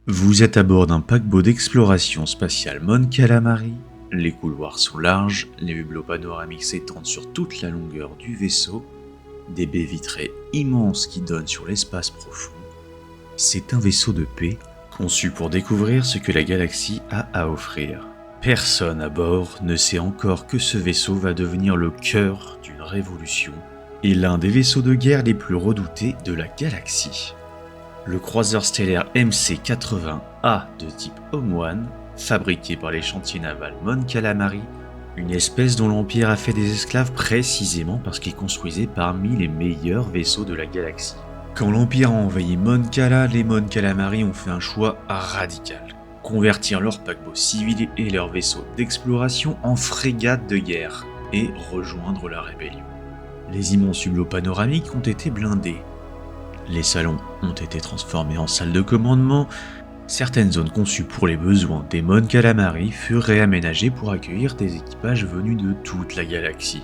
Vous êtes à bord d'un paquebot d'exploration spatiale Mon Calamari. Les couloirs sont larges, les hublots panoramiques s'étendent sur toute la longueur du vaisseau, des baies vitrées immenses qui donnent sur l'espace profond. C'est un vaisseau de paix, conçu pour découvrir ce que la galaxie a à offrir. Personne à bord ne sait encore que ce vaisseau va devenir le cœur d'une révolution et l'un des vaisseaux de guerre les plus redoutés de la galaxie. Le croiseur stellaire MC-80A de type Home-1, fabriqué par les chantiers navals Mon Calamari, une espèce dont l'Empire a fait des esclaves précisément parce qu'il construisait parmi les meilleurs vaisseaux de la galaxie. Quand l'Empire a envahi Mon Cala, les Mon Calamari ont fait un choix radical. Convertir leurs paquebots civils et leurs vaisseaux d'exploration en frégates de guerre et rejoindre la rébellion. Les immenses hublots panoramiques ont été blindés. Les salons ont été transformés en salles de commandement. Certaines zones conçues pour les besoins des Mon Calamari furent réaménagées pour accueillir des équipages venus de toute la galaxie.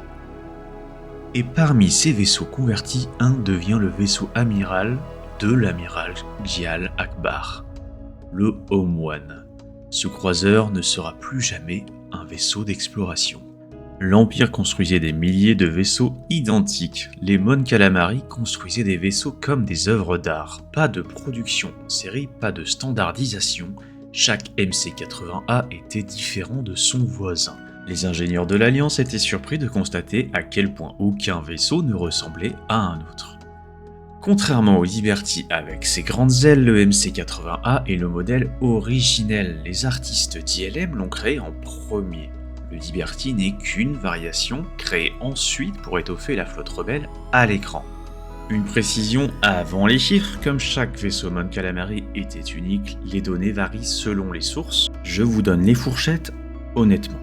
Et parmi ces vaisseaux convertis, un devient le vaisseau amiral de l'amiral Djal Akbar, le Home-1. Ce croiseur ne sera plus jamais un vaisseau d'exploration. L'Empire construisait des milliers de vaisseaux identiques. Les Mon Calamari construisaient des vaisseaux comme des œuvres d'art. Pas de production en série, pas de standardisation. Chaque MC-80A était différent de son voisin. Les ingénieurs de l'Alliance étaient surpris de constater à quel point aucun vaisseau ne ressemblait à un autre. Contrairement au Liberty avec ses grandes ailes, le MC-80A est le modèle originel. Les artistes d'ILM l'ont créé en premier. Le Liberty n'est qu'une variation créée ensuite pour étoffer la flotte rebelle à l'écran. Une précision avant les chiffres, comme chaque vaisseau Mon Calamari était unique, les données varient selon les sources. Je vous donne les fourchettes, honnêtement.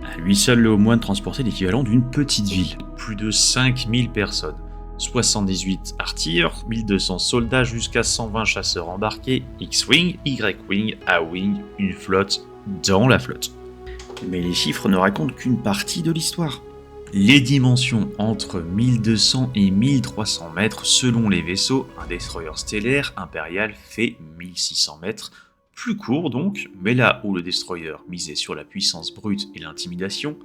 À lui seul, le Home-1 transportait l'équivalent d'une petite ville, plus de 5000 personnes. 78 artilleurs, 1200 soldats jusqu'à 120 chasseurs embarqués, X-Wing, Y-Wing, A-Wing, une flotte dans la flotte. Mais les chiffres ne racontent qu'une partie de l'histoire. Les dimensions entre 1200 et 1300 mètres selon les vaisseaux, un destroyer stellaire impérial fait 1600 mètres, plus court donc, mais là où le destroyer misait sur la puissance brute et l'intimidation,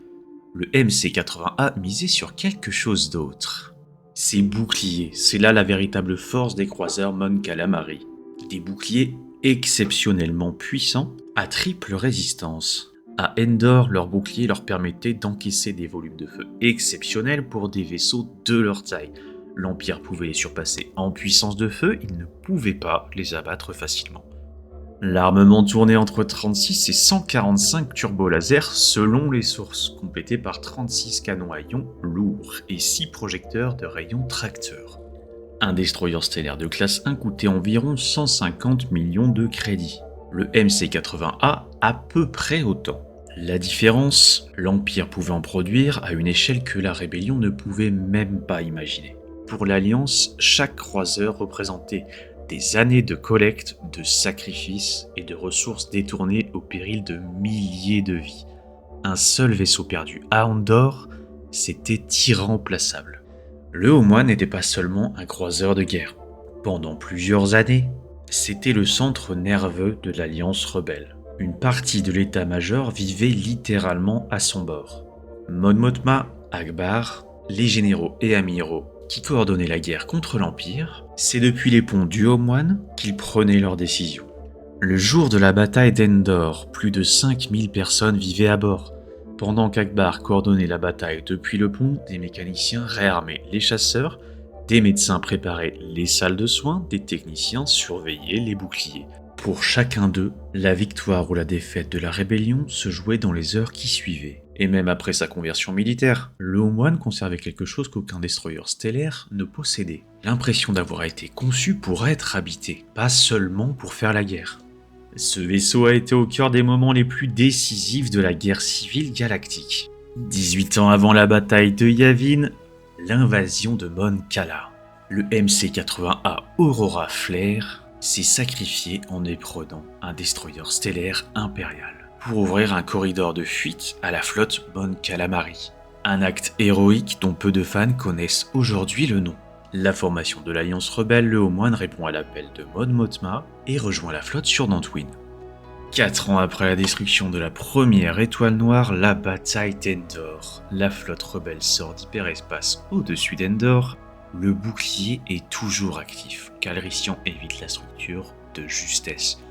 le MC-80A misait sur quelque chose d'autre. Ses boucliers, c'est là la véritable force des croiseurs Mon Calamari. Des boucliers exceptionnellement puissants à triple résistance. À Endor, leur bouclier leur permettait d'encaisser des volumes de feu exceptionnels pour des vaisseaux de leur taille. L'Empire pouvait les surpasser en puissance de feu, il ne pouvait pas les abattre facilement. L'armement tournait entre 36 et 145 turbolasers selon les sources, complétés par 36 canons à ion lourds et 6 projecteurs de rayons tracteurs. Un destroyer stellaire de classe 1 coûtait environ 150 millions de crédits. Le MC-80A à peu près autant. La différence, l'Empire pouvait en produire à une échelle que la Rébellion ne pouvait même pas imaginer. Pour l'Alliance, chaque croiseur représentait des années de collecte, de sacrifices et de ressources détournées au péril de milliers de vies. Un seul vaisseau perdu à Endor, c'était irremplaçable. Le Home-1 n'était pas seulement un croiseur de guerre. Pendant plusieurs années, c'était le centre nerveux de l'Alliance rebelle. Une partie de l'état-major vivait littéralement à son bord. Mon Mothma, Akbar, les généraux et amiraux qui coordonnaient la guerre contre l'Empire, c'est depuis les ponts du Home-1 qu'ils prenaient leurs décisions. Le jour de la bataille d'Endor, plus de 5000 personnes vivaient à bord. Pendant qu'Akbar coordonnait la bataille depuis le pont, des mécaniciens réarmaient les chasseurs, des médecins préparaient les salles de soins, des techniciens surveillaient les boucliers. Pour chacun d'eux, la victoire ou la défaite de la rébellion se jouait dans les heures qui suivaient. Et même après sa conversion militaire, le Home-1 conservait quelque chose qu'aucun destroyer stellaire ne possédait. L'impression d'avoir été conçu pour être habité, pas seulement pour faire la guerre. Ce vaisseau a été au cœur des moments les plus décisifs de la guerre civile galactique. 18 ans avant la bataille de Yavin, l'invasion de Mon Cala. Le MC-80A Aurora Flare s'est sacrifié en éprenant un destroyer stellaire impérial pour ouvrir un corridor de fuite à la flotte Mon Calamari. Un acte héroïque dont peu de fans connaissent aujourd'hui le nom. La formation de l'Alliance rebelle, le Haut-Moine répond à l'appel de Mon Mothma et rejoint la flotte sur Dantooine. 4 ans après la destruction de la première étoile noire, la bataille d'Endor. La flotte rebelle sort d'hyperespace au-dessus d'Endor. Le bouclier est toujours actif. Calrissian évite la structure de justesse.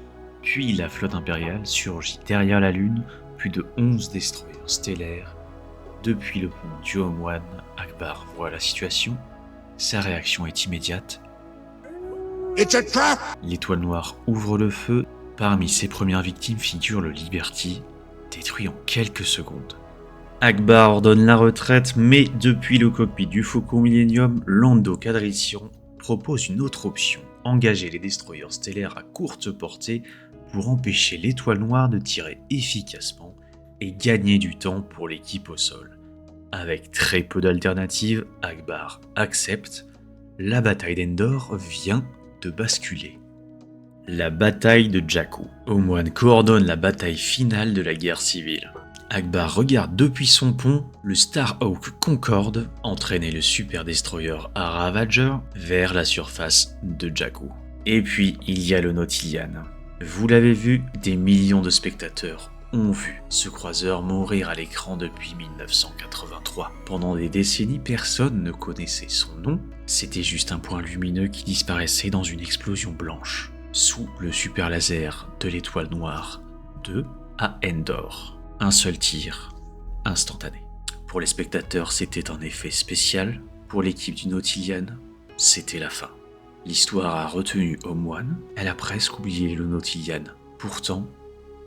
Puis la flotte impériale surgit derrière la Lune, plus de 11 destroyers stellaires. Depuis le pont du Haut-Moine, Ackbar voit la situation. Sa réaction est immédiate. It's a trap! L'étoile noire ouvre le feu. Parmi ses premières victimes figure le Liberty, détruit en quelques secondes. Ackbar ordonne la retraite, mais depuis le cockpit du Faucon Millennium, Lando Calrissian propose une autre option, engager les destroyers stellaires à courte portée pour empêcher l'étoile noire de tirer efficacement et gagner du temps pour l'équipe au sol. Avec très peu d'alternatives, Ackbar accepte. La bataille d'Endor vient de basculer. La bataille de Jakku. Haut-Moine coordonne la bataille finale de la guerre civile. Ackbar regarde depuis son pont le Starhawk Concorde entraîner le super destroyer Ravager vers la surface de Jakku. Et puis il y a le Nautilian. Vous l'avez vu, des millions de spectateurs ont vu ce croiseur mourir à l'écran depuis 1983. Pendant des décennies, personne ne connaissait son nom, c'était juste un point lumineux qui disparaissait dans une explosion blanche, sous le super laser de l'étoile noire 2 à Endor. Un seul tir, instantané. Pour les spectateurs, c'était un effet spécial. Pour l'équipe du Nautilian, c'était la fin. L'histoire a retenu Haut-Moine, elle a presque oublié le Nautilian. Pourtant,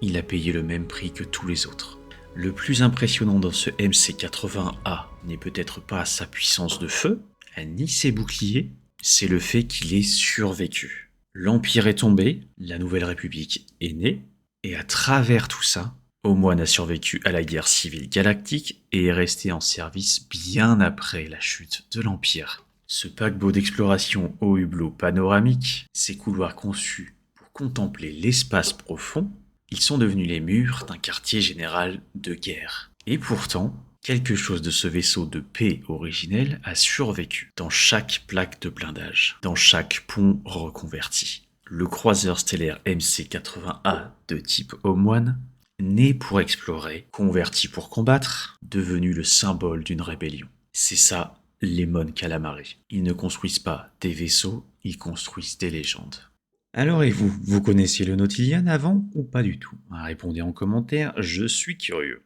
il a payé le même prix que tous les autres. Le plus impressionnant dans ce MC-80A n'est peut-être pas sa puissance de feu, ni ses boucliers, c'est le fait qu'il ait survécu. L'Empire est tombé, la Nouvelle République est née, et à travers tout ça, Haut-Moine a survécu à la guerre civile galactique et est resté en service bien après la chute de l'Empire. Ce paquebot d'exploration au hublot panoramique, ces couloirs conçus pour contempler l'espace profond, ils sont devenus les murs d'un quartier général de guerre. Et pourtant, quelque chose de ce vaisseau de paix originel a survécu dans chaque plaque de blindage, dans chaque pont reconverti. Le croiseur stellaire MC-80A de type Haut-Moine, né pour explorer, converti pour combattre, devenu le symbole d'une rébellion. C'est ça, les Mon Calamari. Ils ne construisent pas des vaisseaux, ils construisent des légendes. Alors et vous, vous connaissiez le Nautilian avant ou pas du tout? Répondez en commentaire, je suis curieux.